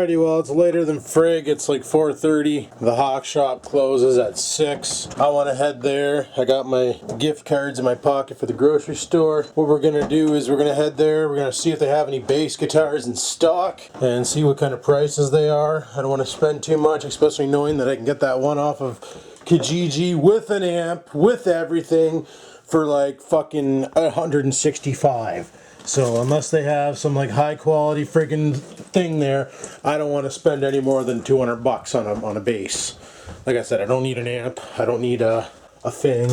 Alrighty, well, it's later than frig. It's like 4:30. The hawk shop closes at 6. I want to head there. I got my gift cards in my pocket for the grocery store. What we're going to do is we're going to head there. We're going to see if they have any bass guitars in stock and see what kind of prices they are. I don't want to spend too much, especially knowing that I can get that one off of Kijiji with an amp, with everything, for like fucking 165. So unless they have some like high quality freaking thing there, I don't want to spend any more than 200 bucks on a bass. Like I said, I don't need an amp. I don't need a thing.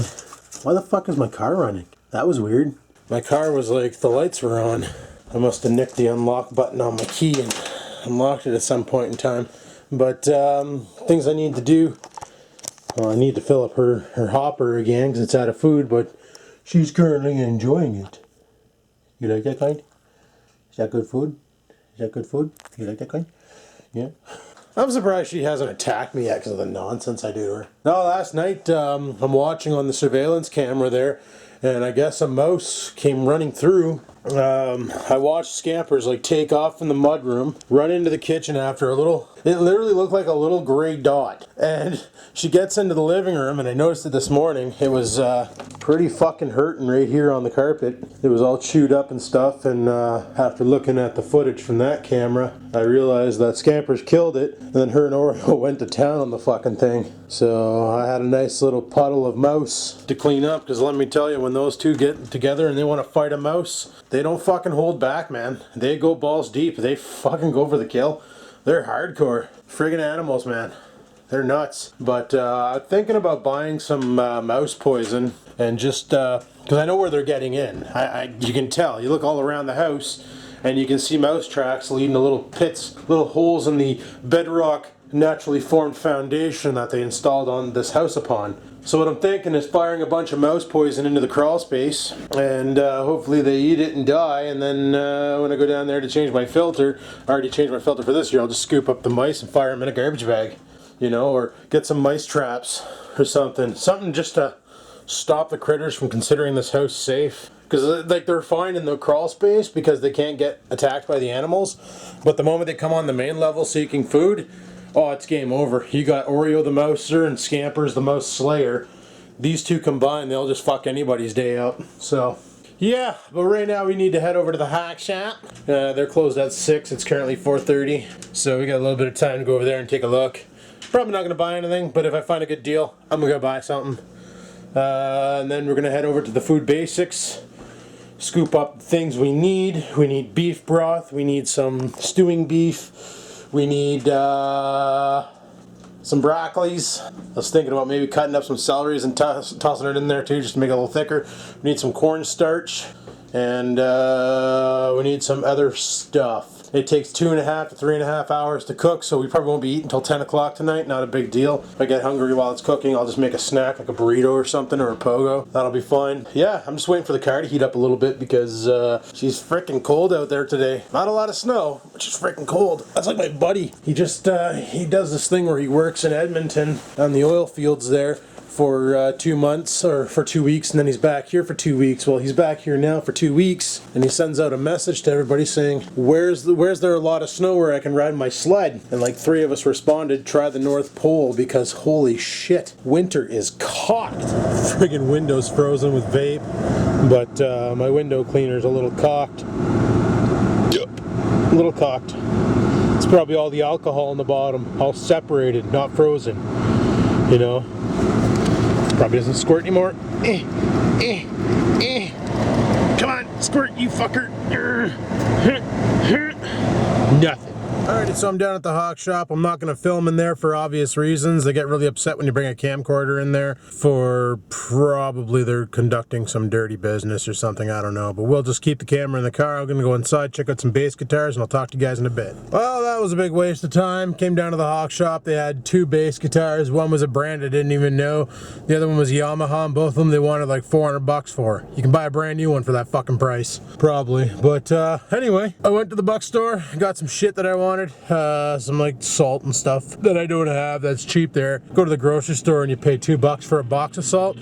Why the fuck is my car running? That was weird. My car was like, the lights were on. I must have nicked the unlock button on my key and unlocked it at some point in time. But things I need to do. Well, I need to fill up her hopper again because it's out of food, but she's currently enjoying it. You like that kind? Is that good food? Is that good food? You like that kind? Yeah. I'm surprised she hasn't attacked me yet because of the nonsense I do to her. No, last night I'm watching on the surveillance camera there, and I guess a mouse came running through. I watched Scampers like take off from the mudroom, run into the kitchen after a little. It literally looked like a little gray dot. And she gets into the living room, and I noticed it this morning. It was pretty fucking hurting right here on the carpet. It was all chewed up and stuff. And after looking at the footage from that camera, I realized that Scampers killed it. And then her and Oreo went to town on the fucking thing. So I had a nice little puddle of mouse to clean up. Because let me tell you, when those two get together and they want to fight a mouse, they don't fucking hold back, man. They go balls deep. They fucking go for the kill. They're hardcore. Friggin' animals, man. They're nuts. But I'm thinking about buying some mouse poison and just, because I know where they're getting in. You can tell. You look all around the house and you can see mouse tracks leading to little pits, little holes in the bedrock naturally formed foundation that they installed on this house upon. So what I'm thinking is firing a bunch of mouse poison into the crawl space, and hopefully they eat it and die, and then when I go down there to change my filter, I already changed my filter for this year, I'll just scoop up the mice and fire them in a garbage bag, you know, or get some mice traps or something. Something just to stop the critters from considering this house safe. Because like they're fine in the crawl space because they can't get attacked by the animals, but the moment they come on the main level seeking food, oh, it's game over. You got Oreo the Mouser and Scampers the Mouse Slayer. These two combined, they'll just fuck anybody's day up. So, yeah, but right now we need to head over to the hack shop. They're closed at 6. It's currently 4:30. So we got a little bit of time to go over there and take a look. Probably not going to buy anything, but if I find a good deal, I'm going to go buy something. And then we're going to head over to the Food Basics. Scoop up things we need. We need beef broth. We need some stewing beef. We need some broccolis. I was thinking about maybe cutting up some celeries and tossing it in there too, just to make it a little thicker. We need some cornstarch, and we need some other stuff. It takes 2.5 to 3.5 hours to cook, so we probably won't be eating until 10 o'clock tonight. Not a big deal. If I get hungry while it's cooking, I'll just make a snack, like a burrito or something, or a pogo. That'll be fine. Yeah, I'm just waiting for the car to heat up a little bit because she's freaking cold out there today. Not a lot of snow, but she's freaking cold. That's like my buddy. He just, he does this thing where he works in Edmonton on the oil fields there for 2 months or for 2 weeks, and then he's back here for 2 weeks. Well, he's back here now for 2 weeks, and he sends out a message to everybody saying, where's there a lot of snow where I can ride my sled? And like 3 of us responded, try the North Pole, because holy shit, winter is cocked. Friggin' window's frozen with vape, but my window cleaner's a little cocked. A little cocked. It's probably all the alcohol in the bottom, all separated, not frozen, you know. Probably doesn't squirt anymore. Come on, squirt, you fucker. Nothing. Alrighty, so I'm down at the hawk shop. I'm not going to film in there for obvious reasons. They get really upset when you bring a camcorder in there for probably they're conducting some dirty business or something, I don't know. But we'll just keep the camera in the car. I'm going to go inside, check out some bass guitars, and I'll talk to you guys in a bit. Well, that was a big waste of time. Came down to the hawk shop. They had 2 bass guitars. One was a brand I didn't even know. The other one was Yamaha, and both of them they wanted like 400 bucks for. You can buy a brand new one for that fucking price. Probably. But anyway, I went to the buck store, got some shit that I wanted. wanted some like salt and stuff that I don't have that's cheap there. Go to the grocery store and you pay $2 for a box of salt.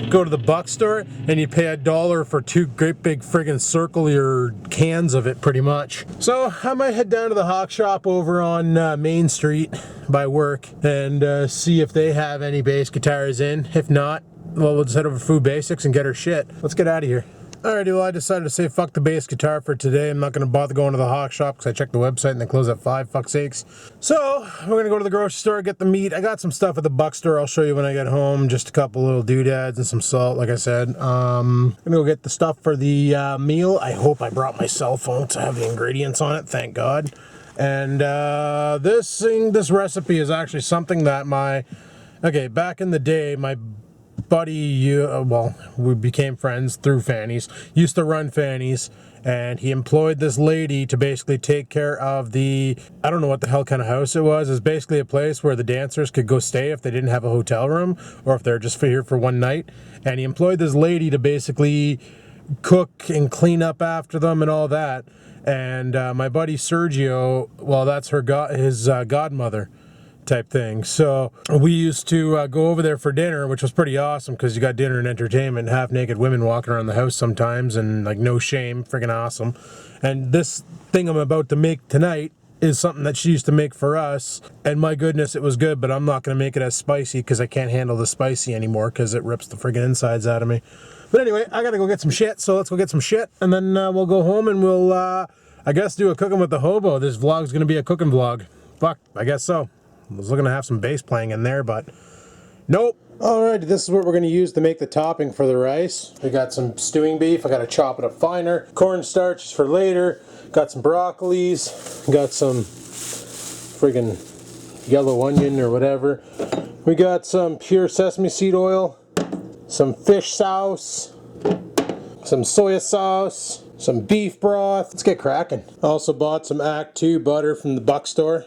Go to the buck store and you pay $1 for 2 great big friggin' circular cans of it, pretty much. So I might head down to the Hawk Shop over on Main Street by work and see if they have any bass guitars in. If not, well, we'll just head over to Food Basics and get our shit. Let's get out of here. Alrighty, well, I decided to say fuck the bass guitar for today. I'm not going to bother going to the Hawk Shop because I checked the website and they close at 5, fuck's sakes. So, we're going to go to the grocery store, get the meat. I got some stuff at the buck store I'll show you when I get home. Just a couple little doodads and some salt, like I said. I'm going to go get the stuff for the meal. I hope I brought my cell phone to have the ingredients on it, thank God. And this recipe is actually something that back in the day, my buddy, well, we became friends through Fanny's, used to run Fanny's, and he employed this lady to basically take care of the, I don't know what the hell kind of house it was. It's basically a place where the dancers could go stay if they didn't have a hotel room or if they're just here for one night. And he employed this lady to basically cook and clean up after them and all that. And my buddy Sergio, well, that's his godmother type thing. So we used to go over there for dinner, which was pretty awesome because you got dinner and entertainment, half-naked women walking around the house sometimes, and like no shame, freaking awesome. And this thing I'm about to make tonight is something that she used to make for us, and my goodness, it was good, but I'm not going to make it as spicy because I can't handle the spicy anymore because it rips the friggin' insides out of me. But anyway, I gotta go get some shit, so let's go get some shit, and then we'll go home and we'll, I guess, do a cooking with the hobo. This vlog's going to be a cooking vlog. Fuck, I guess so. I was looking to have some bass playing in there, but nope. Alright, this is what we're going to use to make the topping for the rice. We got some stewing beef. I got to chop it up finer. Cornstarch is for later. Got some broccolis. Got some friggin' yellow onion or whatever. We got some pure sesame seed oil. Some fish sauce. Some soy sauce. Some beef broth. Let's get cracking. Also bought some Act 2 butter from the buck store.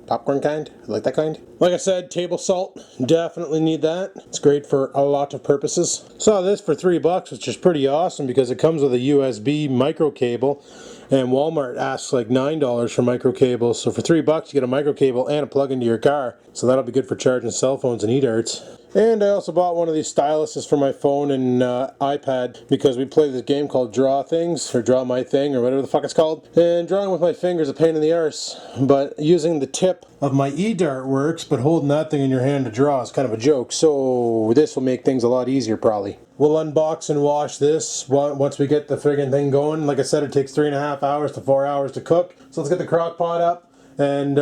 Popcorn kind, I like that kind. Like I said, table salt, definitely need that. It's great for a lot of purposes. Saw this for $3, which is pretty awesome because it comes with a USB micro cable, and Walmart asks like $9 for micro cables. So for $3 you get a micro cable and a plug into your car. So that'll be good for charging cell phones and e-darts. And I also bought one of these styluses for my phone and iPad because we play this game called Draw Things, or Draw My Thing, or whatever the fuck it's called. And drawing with my fingers is a pain in the arse, but using the tip of my e-dart works, but holding that thing in your hand to draw is kind of a joke. So this will make things a lot easier probably. We'll unbox and wash this once we get the friggin' thing going. Like I said, it takes 3.5 hours to 4 hours to cook. So let's get the crock pot up and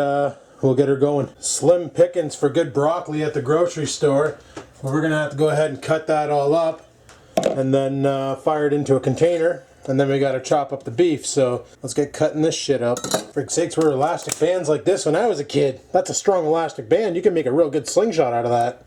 we'll get her going. Slim pickings for good broccoli at the grocery store. We're gonna have to go ahead and cut that all up and then fire it into a container. And then we gotta chop up the beef, so let's get cutting this shit up. For sakes, were elastic bands like this when I was a kid. That's a strong elastic band. You can make a real good slingshot out of that.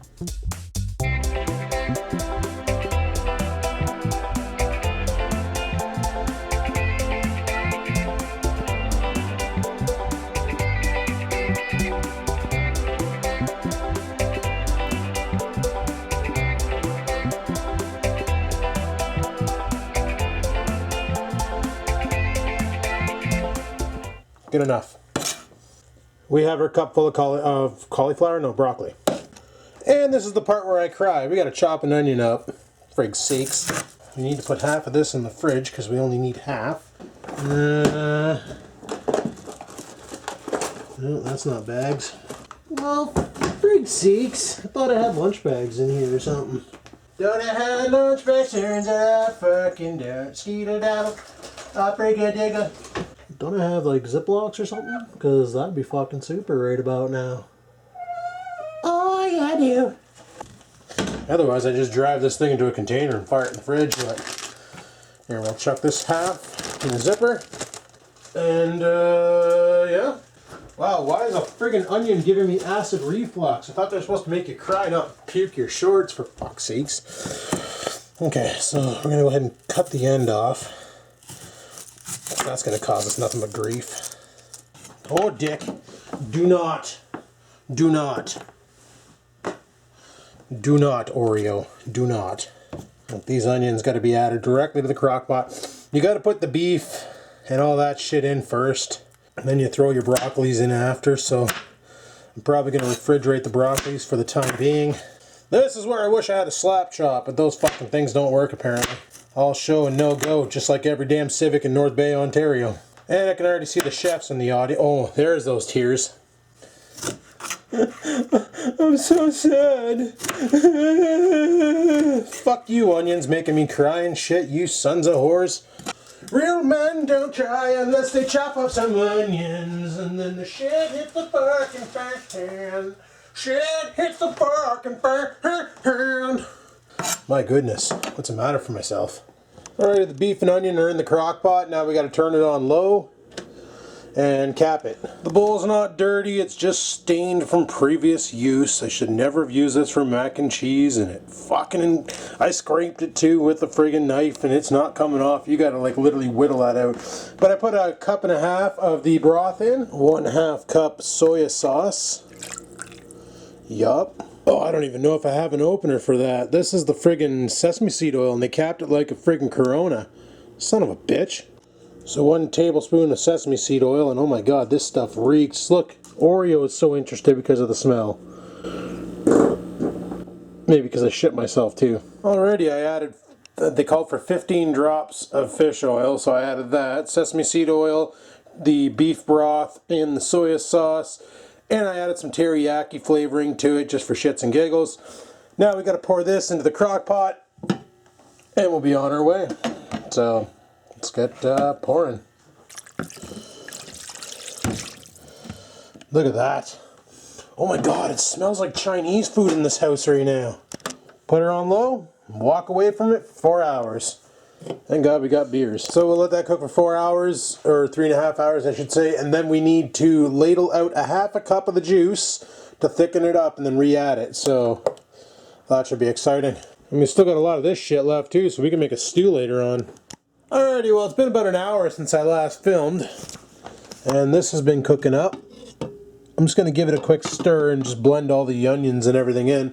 Good enough. We have our cup full of cauliflower, no, broccoli. And this is the part where I cry. We gotta chop an onion up. Frig sakes. We need to put half of this in the fridge because we only need half. No, that's not bags. Well, frig sakes. I thought I had lunch bags in here or something. Don't I have lunch bags? Turns out I fucking don't. Skeeter-daddle. Digga. Don't I have like Ziplocs or something? Because that'd be fucking super right about now. Oh yeah, I do. Otherwise I just drive this thing into a container and fire it in the fridge. But here, we'll chuck this half in the zipper. And yeah. Wow, why is a friggin' onion giving me acid reflux? I thought they're supposed to make you cry, not puke your shorts, for fuck's sakes. Okay, so we're gonna go ahead and cut the end off. That's going to cause us nothing but grief. Oh, Dick. Do not, Oreo. Do not. These onions got to be added directly to the crock pot. You got to put the beef and all that shit in first. And then you throw your broccolis in after, so I'm probably going to refrigerate the broccolis for the time being. This is where I wish I had a slap chop, but those fucking things don't work apparently. All show and no go, just like every damn Civic in North Bay, Ontario. And I can already see the chefs in the audio. Oh, there's those tears. I'm so sad. Fuck you, onions, making me cry and shit, you sons of whores. Real men don't cry unless they chop up some onions, and then the shit hits the fucking fan. Shit hits the fucking fan. My goodness, what's the matter for myself? Alright, the beef and onion are in the crock pot. Now we got to turn it on low and cap it. The bowl's not dirty, it's just stained from previous use. I should never have used this for mac and cheese, and I scraped it too with the friggin' knife, and it's not coming off. You gotta like literally whittle that out. But I put 1.5 cups of the broth in, 1/2 cup soya sauce. Yup. Oh, I don't even know if I have an opener for that. This is the friggin' sesame seed oil, and they capped it like a friggin' Corona. Son of a bitch. So 1 tablespoon of sesame seed oil, and oh my god, this stuff reeks. Look, Oreo is so interested because of the smell. Maybe because I shit myself too. Alrighty, I added, they called for 15 drops of fish oil, so I added that. Sesame seed oil, the beef broth, and the soya sauce, and I added some teriyaki flavoring to it just for shits and giggles. Now we got to pour this into the crock pot, and we'll be on our way. So let's get pouring. Look at that. Oh my god, it smells like Chinese food in this house right now. Put her on low, walk away from it for 4 hours. Thank God we got beers. So we'll let that cook for 4 hours, or 3.5 hours I should say, and then we need to ladle out 1/2 cup of the juice to thicken it up and then re-add it. So that should be exciting. And we still got a lot of this shit left too, so we can make a stew later on. Alrighty, well it's been about an hour since I last filmed, and this has been cooking up. I'm just going to give it a quick stir and just blend all the onions and everything in.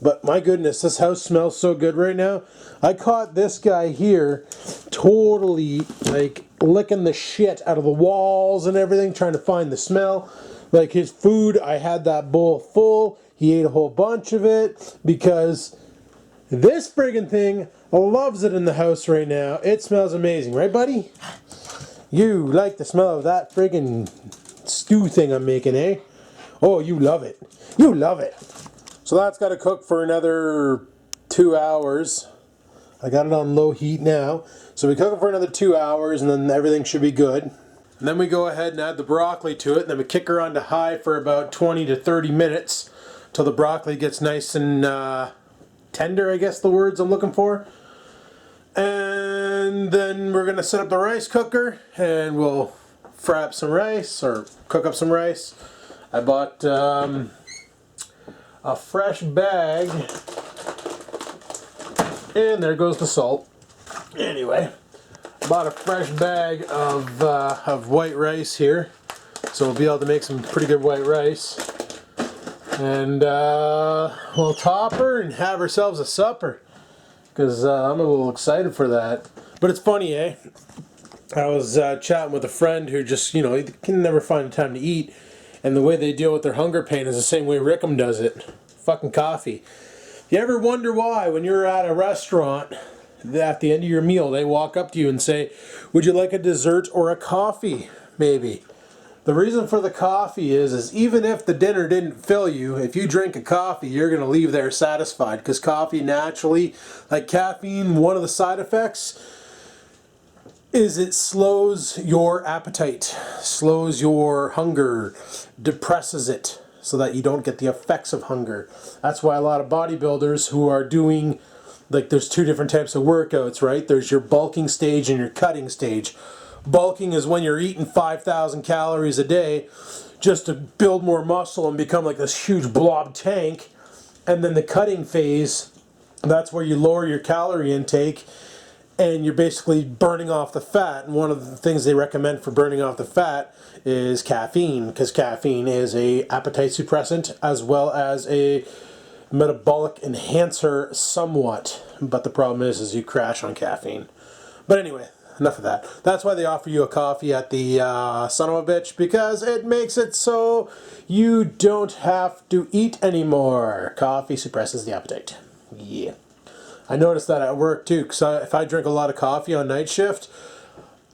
But my goodness, this house smells so good right now. I caught this guy here totally like licking the shit out of the walls and everything, trying to find the smell. Like his food, I had that bowl full. He ate a whole bunch of it because this friggin' thing loves it in the house right now. It smells amazing, right buddy? You like the smell of that friggin' stew thing I'm making, eh? Oh, you love it. You love it. So that's got to cook for another 2 hours. I got it on low heat now. So we cook it for another 2 hours and then everything should be good. And then we go ahead and add the broccoli to it, and then we kick her on to high for about 20 to 30 minutes till the broccoli gets nice and tender, I guess the words I'm looking for. And then we're going to set up the rice cooker and we'll fry up some rice or cook up some rice. I bought a fresh bag, and there goes the salt. Anyway, bought a fresh bag of white rice here, so we'll be able to make some pretty good white rice. And we'll top her and have ourselves a supper, because I'm a little excited for that. But it's funny, eh? I was chatting with a friend who just, he can never find time to eat. And the way they deal with their hunger pain is the same way Rickham does it. Fucking coffee. You ever wonder why when you're at a restaurant, at the end of your meal, they walk up to you and say, would you like a dessert or a coffee, maybe? The reason for the coffee is even if the dinner didn't fill you, if you drink a coffee, you're going to leave there satisfied. Because coffee naturally, like caffeine, one of the side effects is it slows your appetite, slows your hunger, depresses it so that you don't get the effects of hunger. That's why a lot of bodybuilders who are doing, like there's 2 different types of workouts, right? There's your bulking stage and your cutting stage. Bulking is when you're eating 5,000 calories a day just to build more muscle and become like this huge blob tank. And then the cutting phase, that's where you lower your calorie intake and you're basically burning off the fat. And one of the things they recommend for burning off the fat is caffeine, because caffeine is a appetite suppressant as well as a metabolic enhancer somewhat. But the problem is you crash on caffeine. But anyway, enough of that. That's why they offer you a coffee at the son of a bitch, because it makes it so you don't have to eat anymore. Coffee suppresses the appetite. Yeah. I noticed that at work too, because if I drink a lot of coffee on night shift,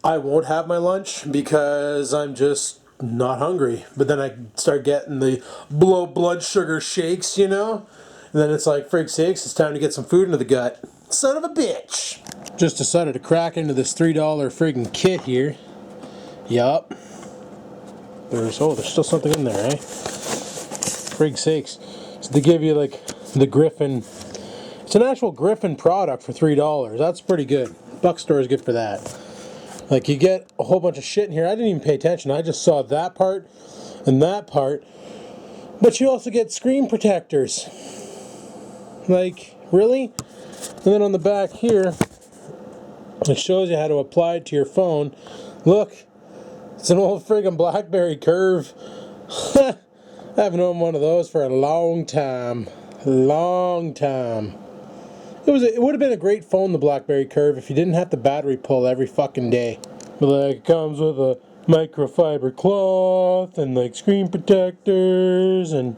I won't have my lunch because I'm just not hungry. But then I start getting the low blood sugar shakes, you know? And then it's like, frig sakes, it's time to get some food into the gut. Son of a bitch! Just decided to crack into this $3 friggin' kit here. Yup. There's still something in there, eh? Frig sakes. So they give you like the Griffin. It's an actual Griffin product for $3. That's pretty good. Buck store is good for that. Like, you get a whole bunch of shit in here. I didn't even pay attention. I just saw that part and that part. But you also get screen protectors. Like, really? And then on the back here, it shows you how to apply it to your phone. Look, it's an old friggin' BlackBerry Curve. I haven't owned one of those for a long time. Long time. It would have been a great phone, the BlackBerry Curve, if you didn't have the battery pull every fucking day. But like, it comes with a microfiber cloth and like screen protectors and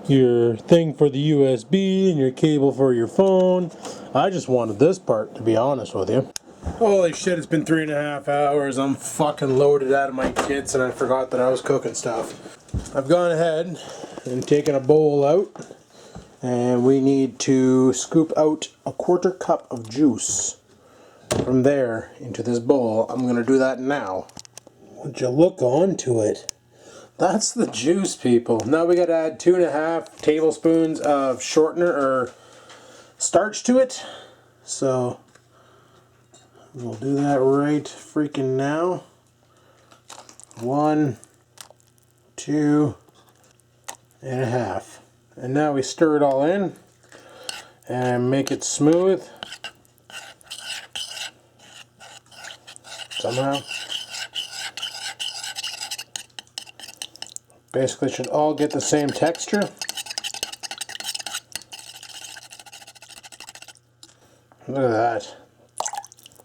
your thing for the USB and your cable for your phone. I just wanted this part, to be honest with you. Holy shit, it's been 3.5 hours. I'm fucking loaded out of my kits and I forgot that I was cooking stuff. I've gone ahead and taken a bowl out. And we need to scoop out a 1/4 cup of juice from there into this bowl. I'm going to do that now. Would you look onto it? That's the juice, people. Now we got to add 2.5 tablespoons of shortener or starch to it. So we'll do that right freaking now. 1, 2.5. And now we stir it all in and make it smooth somehow. Basically, it should all get the same texture. Look at that.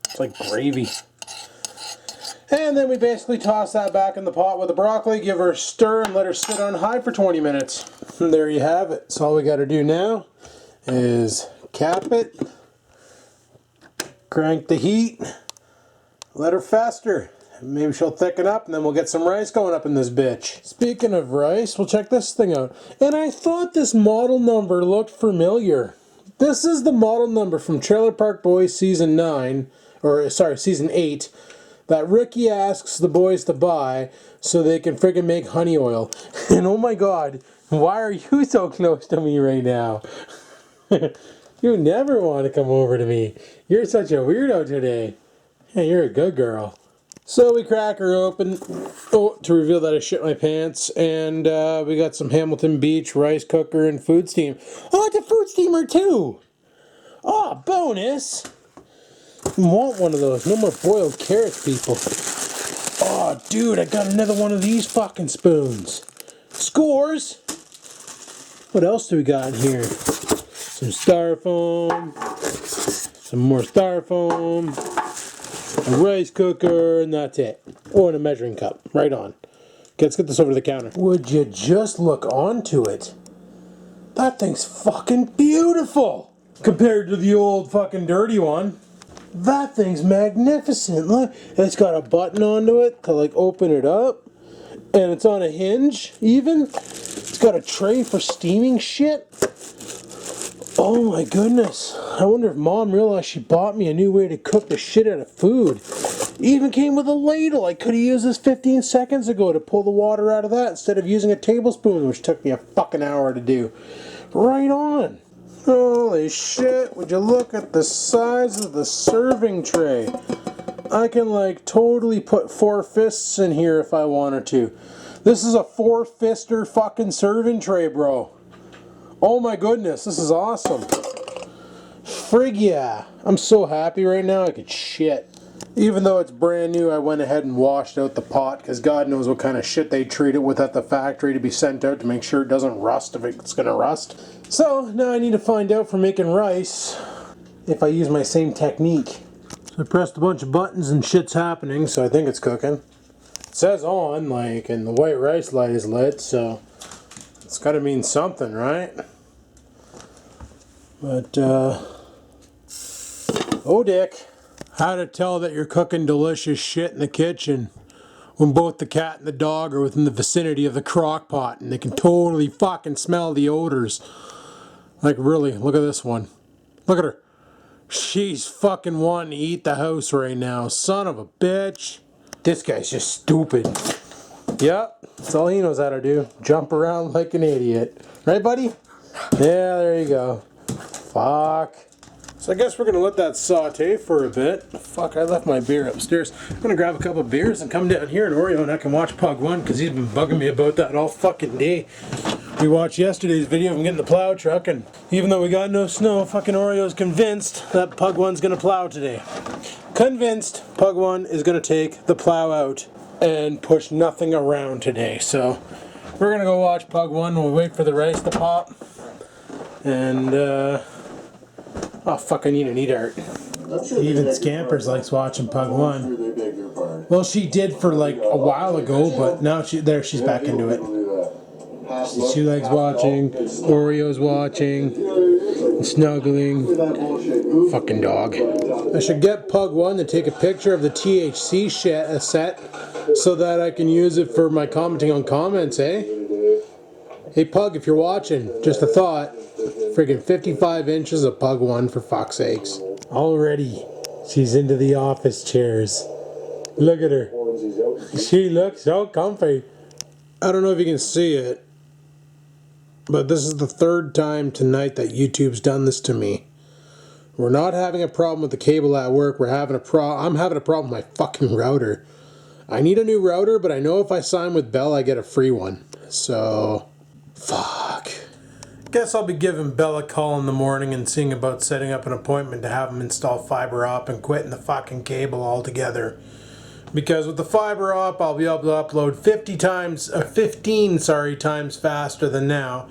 It's like gravy. And then we basically toss that back in the pot with the broccoli, give her a stir, and let her sit on high for 20 minutes. And there you have it. So all we got to do now is cap it, crank the heat, let her fester. Maybe she'll thicken up, and then we'll get some rice going up in this bitch. Speaking of rice, we'll check this thing out. And I thought this model number looked familiar. This is the model number from Trailer Park Boys Season 9, or sorry, Season 8, that Ricky asks the boys to buy so they can friggin' make honey oil. And oh my god, why are you so close to me right now? You never want to come over to me. You're such a weirdo today. Hey, you're a good girl. So we crack her open to reveal that I shit my pants, and we got some Hamilton Beach rice cooker and food steam. Oh, it's a food steamer too! Oh, bonus! I want one of those. No more boiled carrots, people. Oh, dude, I got another one of these fucking spoons. Scores! What else do we got in here? Some styrofoam, some more styrofoam, a rice cooker, and that's it. Oh, and a measuring cup. Right on. Okay, let's get this over to the counter. Would you just look onto it? That thing's fucking beautiful! Compared to the old fucking dirty one. That thing's magnificent. Look, it's got a button onto it to like open it up. And it's on a hinge, even. It's got a tray for steaming shit. Oh my goodness. I wonder if Mom realized she bought me a new way to cook the shit out of food. It even came with a ladle. I could have used this 15 seconds ago to pull the water out of that instead of using a tablespoon, which took me a fucking hour to do. Right on. Holy shit, would you look at the size of the serving tray. I can like totally put 4 fists in here if I wanted to. This is a 4-fister fucking serving tray, bro. Oh my goodness, this is awesome. Frig yeah. I'm so happy right now I could shit. Even though it's brand new, I went ahead and washed out the pot because God knows what kind of shit they treat it with at the factory to be sent out to make sure it doesn't rust if it's going to rust. So now I need to find out for making rice if I use my same technique. So I pressed a bunch of buttons and shit's happening, so I think it's cooking. It says on, like, and the white rice light is lit, so it's gotta mean something, right? But, oh dick. How to tell that you're cooking delicious shit in the kitchen when both the cat and the dog are within the vicinity of the crock pot and they can totally fucking smell the odors. Like, really, look at this one. Look at her. She's fucking wanting to eat the house right now. Son of a bitch. This guy's just stupid. Yep, that's all he knows how to do. Jump around like an idiot. Right, buddy? Yeah, there you go. Fuck. So I guess we're going to let that saute for a bit. Fuck, I left my beer upstairs. I'm going to grab a couple of beers and come down here in Oreo and I can watch Pug 1 because he's been bugging me about that all fucking day. We watched yesterday's video of him getting the plow truck, and even though we got no snow, fucking Oreo's convinced that Pug 1's going to plow today. Convinced Pug 1 is going to take the plow out and push nothing around today. So we're going to go watch Pug 1 while we wait for the rice to pop. And, oh fuck, I need an eat-art. Even Scampers likes watching Pug 1. Well, she did for like a while ago, but now she's back into it. She likes watching, Oreo's watching, snuggling. Fucking dog. I should get Pug 1 to take a picture of the THC set so that I can use it for my commenting on comments, eh? Hey Pug, if you're watching, just a thought. Friggin' 55 inches of Pug 1, for fuck's sakes. Already, she's into the office chairs. Look at her. She looks so comfy. I don't know if you can see it, but this is the third time tonight that YouTube's done this to me. We're not having a problem with the cable at work. I'm having a problem with my fucking router. I need a new router, but I know if I sign with Bell, I get a free one. So, fuck. Guess I'll be giving Bell a call in the morning and seeing about setting up an appointment to have him install fiber op and quitting the fucking cable altogether. Because with the fiber op, I'll be able to upload 15 times faster than now.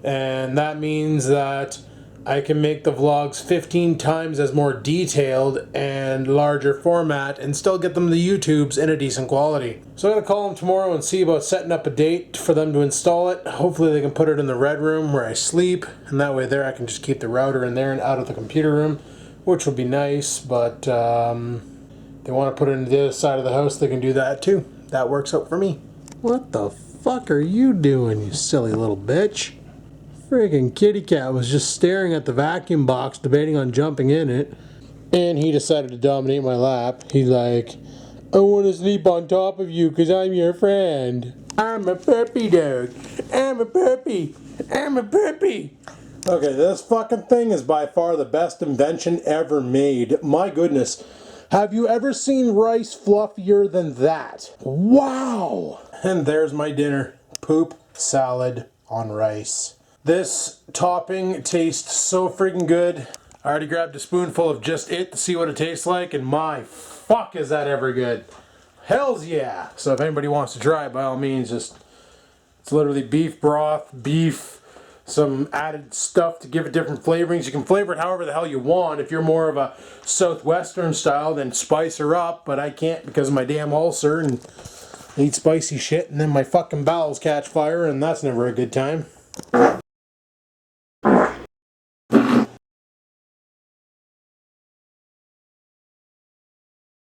And that means that I can make the vlogs 15 times as more detailed and larger format and still get them to the YouTubes in a decent quality. So I'm going to call them tomorrow and see about setting up a date for them to install it. Hopefully they can put it in the red room where I sleep, and that way there I can just keep the router in there and out of the computer room, which would be nice, but they want to put it in the other side of the house, they can do that too. That works out for me. What the fuck are you doing, you silly little bitch? Friggin' kitty cat was just staring at the vacuum box, debating on jumping in it. And he decided to dominate my lap. He's like, I want to sleep on top of you because I'm your friend. I'm a puppy dog. I'm a puppy. I'm a puppy. Okay, this fucking thing is by far the best invention ever made. My goodness. Have you ever seen rice fluffier than that? Wow! And there's my dinner. Poop salad on rice. This topping tastes so freaking good. I already grabbed a spoonful of just it to see what it tastes like, and my fuck is that ever good. Hells yeah! So if anybody wants to try it, by all means, it's literally beef broth, beef, some added stuff to give it different flavorings. You can flavor it however the hell you want. If you're more of a southwestern style, then spice her up, but I can't because of my damn ulcer and I eat spicy shit and then my fucking bowels catch fire and that's never a good time.